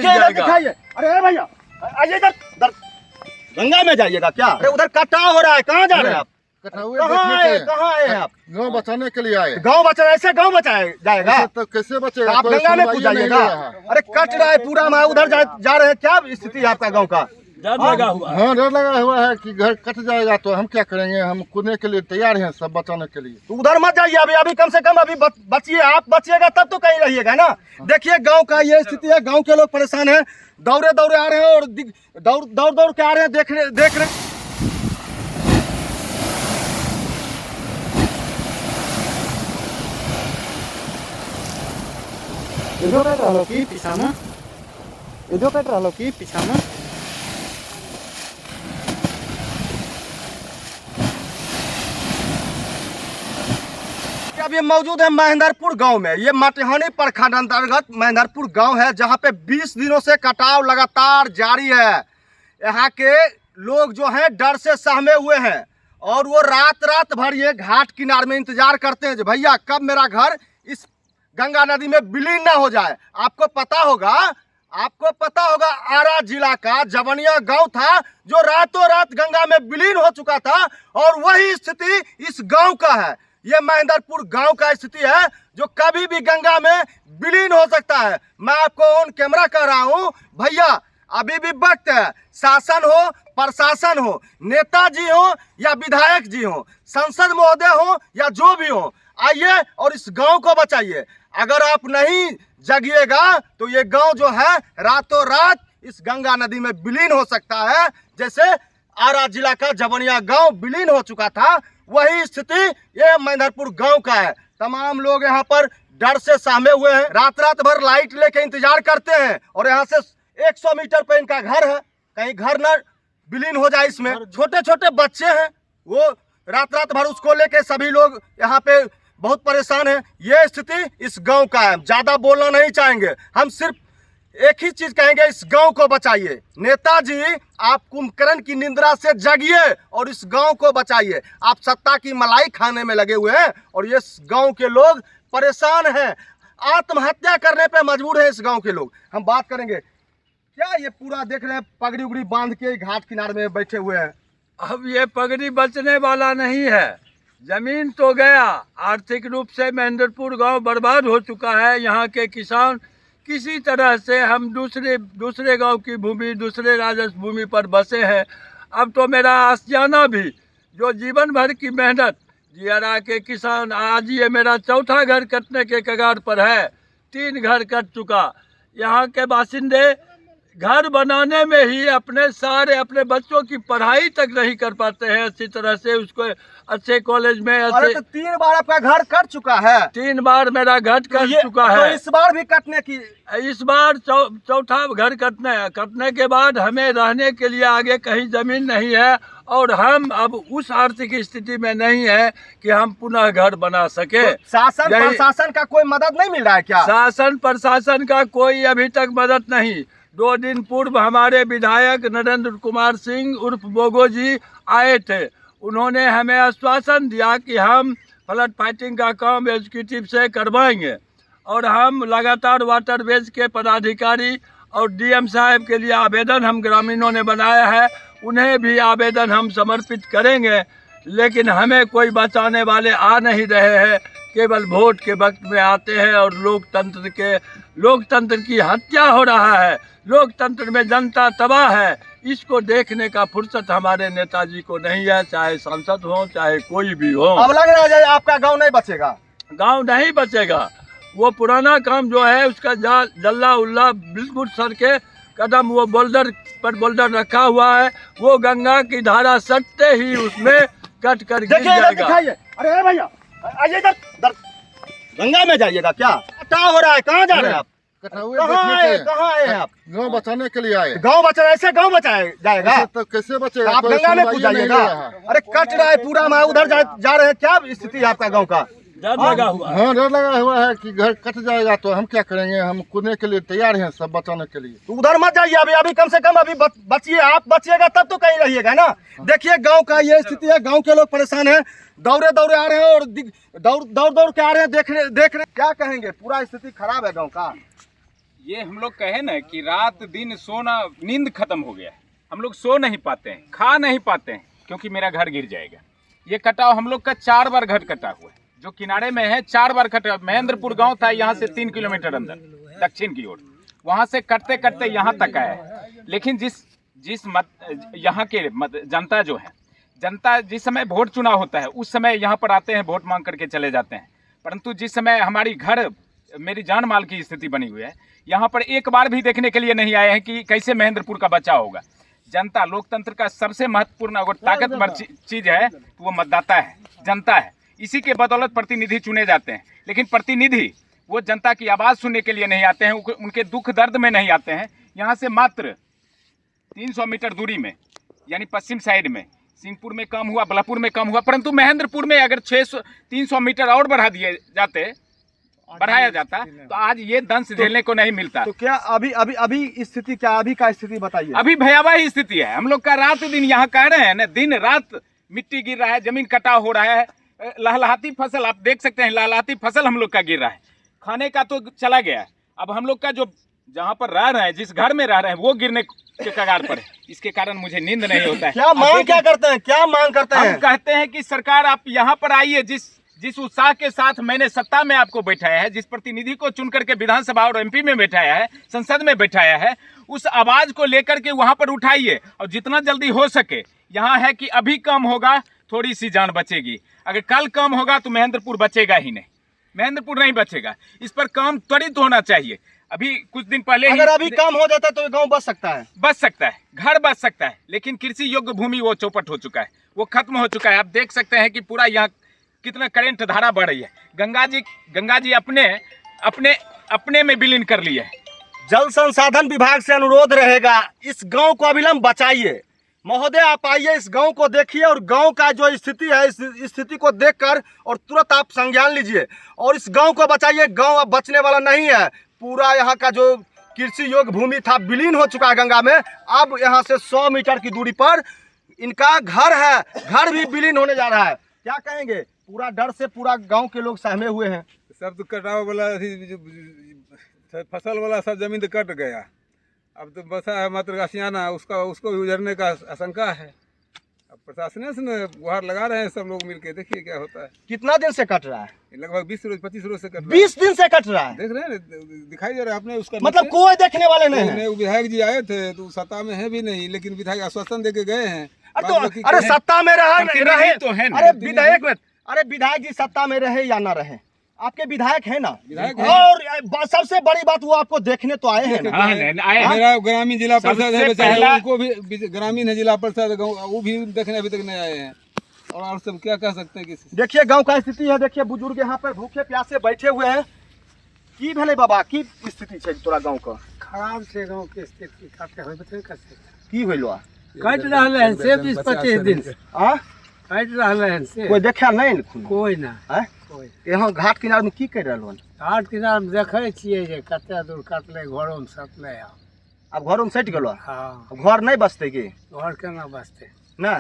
दिखाइए। अरे भैया आइए इधर, गंगा में जाइएगा क्या? अरे उधर कटाव हो रहा है, कहाँ जा रहे हैं आप? कहाँ आए हैं आप? गाँव बचाने के लिए आए। गाँव बचा, ऐसे गाँव बचाया जाएगा तो कैसे बचेगा? आप गंगा में कूद जाइएगा। अरे कट रहा है पूरा, मैं उधर जा रहे हैं, क्या स्थिति है आपका गाँव का? डर लगा हुआ है। हाँ डर लगा हुआ है कि घर कट जाएगा तो हम क्या करेंगे। हम कूदने के लिए तैयार हैं, सब बचाने के लिए। तो उधर मत जाइए अभी कम से कम अभी बचिए। आप बचिएगा तब तो कहीं रहिएगा ना। देखिए गांव का ये स्थिति है, गांव के लोग परेशान हैं, दौड़े आ रहे हैं और दौड़ के आ रहे हैं, देख रहे इधर कट रहा की पिछामा, इधर कट रहा की पिछामा। अभी मौजूद है महेंद्रपुर गांव में। ये मटिहानी प्रखंड अंतर्गत महेंद्रपुर गांव है, जहां पे 20 दिनों से कटाव लगातार जारी है। यहाँ के लोग जो हैं डर से सहमे हुए हैं और वो रात भर ये घाट किनारे में इंतजार करते हैं भैया कब मेरा घर इस गंगा नदी में विलीन ना हो जाए। आपको पता होगा आरा जिला का जवनिया गांव था जो रातों रात गंगा में विलीन हो चुका था और वही स्थिति इस गांव का है। ये महेंद्रपुर गांव का स्थिति है जो कभी भी गंगा में विलीन हो सकता है। मैं आपको ऑन कैमरा कह रहा हूं भैया, अभी भी वक्त है। शासन हो, प्रशासन हो, नेताजी हो या विधायक जी हो, संसद महोदय हो या जो भी हो, आइए और इस गांव को बचाइए। अगर आप नहीं जगिएगा तो ये गांव जो है रातों रात इस गंगा नदी में विलीन हो सकता है। जैसे आरा जिला का जवनिया गांव विलीन हो चुका था, वही स्थिति ये महेंद्रपुर गांव का है। तमाम लोग यहाँ पर डर से सहमे हुए हैं, रात भर लाइट लेके इंतजार करते हैं और यहाँ से 100 मीटर पे इनका घर है, कहीं घर न विलीन हो जाए। इसमें छोटे छोटे बच्चे हैं, वो रात भर उसको लेके सभी लोग यहाँ पे बहुत परेशान हैं। ये स्थिति इस गांव का है। ज्यादा बोलना नहीं चाहेंगे, हम सिर्फ एक ही चीज कहेंगे, इस गांव को बचाइए। नेताजी आप कुंभकर्ण की निंद्रा से जगिए और इस गांव को बचाइए। आप सत्ता की मलाई खाने में लगे हुए हैं और ये गांव के लोग परेशान हैं, आत्महत्या करने पे मजबूर है इस गांव के लोग। हम बात करेंगे क्या ये पूरा देख रहे हैं पगड़ी उगड़ी बांध के घाट किनारे में बैठे हुए हैं। अब ये पगड़ी बचने वाला नहीं है, जमीन तो गया। आर्थिक रूप से महेंद्रपुर गांव बर्बाद हो चुका है। यहाँ के किसान किसी तरह से हम दूसरे गांव की भूमि, दूसरे राजस्व भूमि पर बसे हैं। अब तो मेरा आशियाना भी जो जीवन भर की मेहनत जियारा के किसान, आज ये मेरा चौथा घर कटने के कगार पर है। 3 घर कट चुका। यहाँ के बासिंदे घर बनाने में ही अपने बच्चों की पढ़ाई तक नहीं कर पाते हैं अच्छी तरह से, उसको अच्छे कॉलेज में। अरे तो 3 बार आपका घर कट चुका है। 3 बार मेरा घर कट चुका है। तो इस बार भी कटने की, इस बार चौथा घर कटने के बाद हमें रहने के लिए आगे कहीं जमीन नहीं है और हम अब उस आर्थिक स्थिति में नहीं है कि हम पुनः घर बना सके। तो शासन प्रशासन का कोई मदद नहीं मिल रहा है क्या? शासन प्रशासन का कोई अभी तक मदद नहीं। 2 दिन पूर्व हमारे विधायक नरेंद्र कुमार सिंह उर्फ बोगो जी आए थे। उन्होंने हमें आश्वासन दिया कि हम फ्लड फाइटिंग का काम एग्जीक्यूटिव से करवाएंगे और हम लगातार वाटरवेज के पदाधिकारी और डीएम साहब के लिए आवेदन हम ग्रामीणों ने बनाया है, उन्हें भी आवेदन हम समर्पित करेंगे। लेकिन हमें कोई बचाने वाले आ नहीं रहे हैं, केवल वोट के वक्त में आते हैं और लोकतंत्र की हत्या हो रहा है। लोकतंत्र में जनता तबाह है, इसको देखने का फुर्सत हमारे नेताजी को नहीं है, चाहे सांसद हो चाहे कोई भी हो। अब लग रहा है आपका गांव नहीं बचेगा। गांव नहीं बचेगा। वो पुराना काम जो है उसका जल्ला उल्ला बिल्कुल सर के कदम, वो बोल्डर पर बोल्डर रखा हुआ है, वो गंगा की धारा सटते ही उसमें कट कर गिर जाएगा। दिखाइए। अरे भैया आइए इधर, गंगा में जाइएगा क्या? कटाव हो रहा है, कहाँ जा रहे हैं आप? कहाँ आए हैं आप? गाँव बचाने के लिए आए। गाँव बचा, ऐसे गाँव बचाया जाएगा तो कैसे बचेगा? आप गंगा में कूद जाइएगा। अरे कट रहा है पूरा, मैं उधर जा रहे हैं, क्या स्थिति है आपका गाँव का? डर लगा हुआ है। हाँ डर लगा हुआ है कि घर कट जाएगा तो हम क्या करेंगे। हम कूदने के लिए तैयार हैं, सब बचाने के लिए। तो उधर मत जाइए अभी कम से कम अभी बचिए। आप बचिएगा तब तो कहीं रहिएगा ना। देखिए गांव का ये स्थिति है, गांव के लोग परेशान हैं, दौड़े आ रहे हैं और दौड़ के आ रहे हैं, देख रहे। क्या कहेंगे, पूरा स्थिति खराब है गाँव का। ये हम लोग कहे ना कि रात दिन सोना, नींद खत्म हो गया है। हम लोग सो नहीं पाते हैं, खा नहीं पाते हैं, क्योंकि मेरा घर गिर जाएगा। ये कटाव हम लोग का 4 बार घर कटा हुआ है, जो किनारे में है 4 बार कटा। महेंद्रपुर गांव था यहाँ से 3 किलोमीटर अंदर दक्षिण की ओर, वहाँ से कटते कटते यहाँ तक आया है। लेकिन यहाँ के जनता जो है, जनता जिस समय वोट चुनाव होता है उस समय यहाँ पर आते हैं, वोट मांग करके चले जाते हैं। परंतु जिस समय हमारी घर, मेरी जान माल की स्थिति बनी हुई है, यहाँ पर एक बार भी देखने के लिए नहीं आए हैं कि कैसे महेंद्रपुर का बचाव होगा। जनता, लोकतंत्र का सबसे महत्वपूर्ण और ताकतवर चीज है तो वो मतदाता है, जनता है। इसी के बदौलत प्रतिनिधि चुने जाते हैं। लेकिन प्रतिनिधि वो जनता की आवाज़ सुनने के लिए नहीं आते हैं, उनके दुख दर्द में नहीं आते हैं। यहाँ से मात्र 300 मीटर दूरी में, यानी पश्चिम साइड में, सिंहपुर में कम हुआ, बलापुर में कम हुआ, परंतु महेंद्रपुर में अगर 300 मीटर और बढ़ाया जाता तो आज ये दंश झेलने को नहीं मिलता। तो क्या अभी स्थिति क्या, अभी का स्थिति बताइए। अभी भयावह ही स्थिति है। हम लोग का रात दिन यहाँ कह रहे हैं ना, दिन रात मिट्टी गिर रहा है, जमीन कटाव हो रहा है, लहलहाती फसल आप देख सकते हैं, लहलहाती फसल हम लोग का गिर रहा है। खाने का तो चला गया, अब हम लोग का जो जहाँ पर रह रहे हैं, जिस घर में रह रहे हैं, वो गिरने के कगार पर है। इसके कारण मुझे नींद नहीं होता है। क्या मांग करते हैं? हम कहते हैं कि सरकार आप यहाँ पर आइए। जिस उत्साह के साथ मैंने सत्ता में आपको बैठाया है, जिस प्रतिनिधि को चुन करके विधानसभा और एमपी में बैठाया है, संसद में बैठाया है, उस आवाज को लेकर के वहां पर उठाइए और जितना जल्दी हो सके। यहाँ है कि अभी कम होगा थोड़ी सी जान बचेगी, अगर कल कम होगा तो महेंद्रपुर बचेगा ही नहीं, महेंद्रपुर नहीं बचेगा। इस पर काम त्वरित होना चाहिए। अभी कुछ दिन पहले अगर अभी कम हो जाता तो गांव बच सकता है, घर बच सकता है, लेकिन कृषि योग्य भूमि वो चौपट हो चुका है, वो खत्म हो चुका है। आप देख सकते हैं कि पूरा यहाँ कितना करंट धारा बढ़ रही है। गंगा जी अपने में विलीन कर ली है। जल संसाधन विभाग से अनुरोध रहेगा, इस गांव को अविलंब बचाइए। महोदय आप आइए, इस गांव को देखिए और गांव का जो स्थिति है, इस स्थिति को देखकर और तुरंत आप संज्ञान लीजिए और इस गांव को बचाइए। गांव अब बचने वाला नहीं है। पूरा यहाँ का जो कृषि योग्य भूमि था विलीन हो चुका है गंगा में। अब यहाँ से 100 मीटर की दूरी पर इनका घर है, घर भी विलीन होने जा रहा है। क्या कहेंगे? पूरा डर से पूरा गांव के लोग सहमे हुए हैं। सब तो कटाव वाला फसल वाला सब जमीन तो कट गया, अब तो बसा है मात्र आसियाना, उसको भी उजड़ने का आशंका है। अब प्रशासन से गुहार लगा रहे हैं सब लोग मिलके, देखिए क्या होता है। कितना दिन से कट रहा है? लगभग 20-25 रोज से कट रहा है। 20 दिन से कट रहा है, देख रहे हैं, दिखाई दे रहा है आपने उसका। मतलब कोई देखने वाले नहीं है। विधायक जी आए थे तो सत्ता में है भी नहीं, लेकिन विधायक आश्वासन दे के गए हैं। अरे सत्ता में रहे तो है। अरे विधायक जी सत्ता में रहे या ना रहे, आपके विधायक है ना, विधायक और सबसे बड़ी बात वो आपको देखने तो आए हैं ना। मेरा ग्रामीण जिला परिषद है बेचारा, उनको भी ग्रामीण है जिला परिषद, वो भी देखने अभी तक नहीं आए हैं। और सब क्या कह सकते हैं किसी। देखिए गांव का स्थिति है, देखिए बुजुर्ग यहाँ पर भूखे प्यासे बैठे हुए हैं। की भले बाबा, की स्थिति है तोरा गांव का? खराब से गांव के स्थिति की होइलो? कट रहा है से 20-25 दिन से कट रहा है से। कोई देखा नहीं? कोई ना है यहाँ घाट किनारे में की कर रहलो? घाट किनारे में देखे छियै जे कते दूर कटले, घरों में सटले। अब घरों में सट गेलो? हाँ, घर नहीं बचते की? घर केना बचते ना।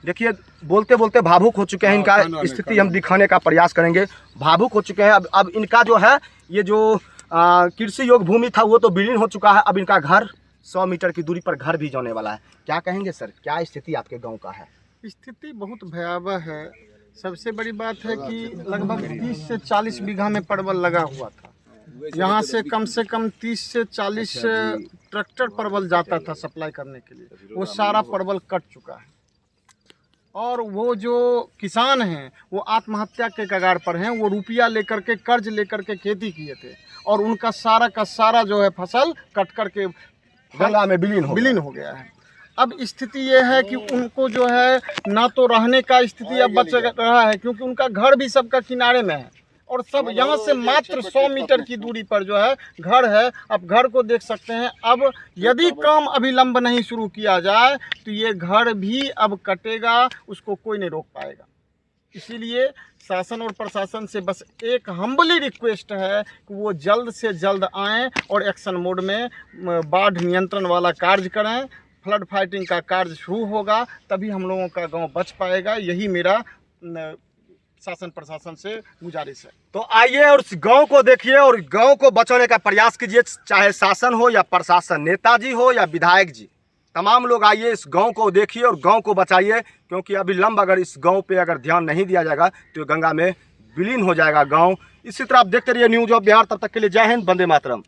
देखिए बोलते बोलते भावुक हो चुके हैं। इनका स्थिति हम दिखाने का प्रयास करेंगे। भावुक हो चुके हैं। अब इनका जो है, ये जो कृषि योग्य भूमि था वो तो विलीन हो चुका है। अब इनका घर 100 मीटर की दूरी पर घर भी जाने वाला है। क्या कहेंगे सर, क्या स्थिति आपके गांव का है? स्थिति बहुत भयावह है। सबसे बड़ी बात है कि लगभग 30 से 40 बीघा में परवल लगा हुआ था। यहाँ से कम 30 से 40 ट्रैक्टर परवल जाता था सप्लाई करने के लिए, वो सारा परवल कट चुका है। और वो जो किसान हैं वो आत्महत्या के कगार पर हैं। वो रुपया लेकर के, कर्ज लेकर के खेती किए थे और उनका सारा का सारा जो है फसल कट करके गंगा में विलीन हो गया है। अब स्थिति ये है कि उनको जो है ना तो रहने का स्थिति अब बच रहा है, क्योंकि उनका घर भी सबका किनारे में है और सब यहाँ से मात्र 100 मीटर की दूरी पर जो है घर है। अब घर को देख सकते हैं। अब यदि काम अविलंब नहीं शुरू किया जाए तो ये घर भी अब कटेगा, उसको कोई नहीं रोक पाएगा। इसीलिए शासन और प्रशासन से बस एक हम्बली रिक्वेस्ट है कि वो जल्द से जल्द आएँ और एक्शन मोड में बाढ़ नियंत्रण वाला कार्य करें। फ्लड फाइटिंग का कार्य शुरू होगा, तभी हम लोगों का गांव बच पाएगा। यही मेरा शासन प्रशासन से गुजारिश है। तो आइए और इस गांव को देखिए और गांव को बचाने का प्रयास कीजिए, चाहे शासन हो या प्रशासन, नेताजी हो या विधायक जी, तमाम लोग आइए इस गांव को देखिए और गांव को बचाइए, क्योंकि अभी लंब अगर इस गांव पे अगर ध्यान नहीं दिया जाएगा तो गंगा में विलीन हो जाएगा गांव। इसी तरह आप देखते रहिए न्यूज़ ऑफ बिहार। तब तक के लिए जय हिंद, वंदे मातरम।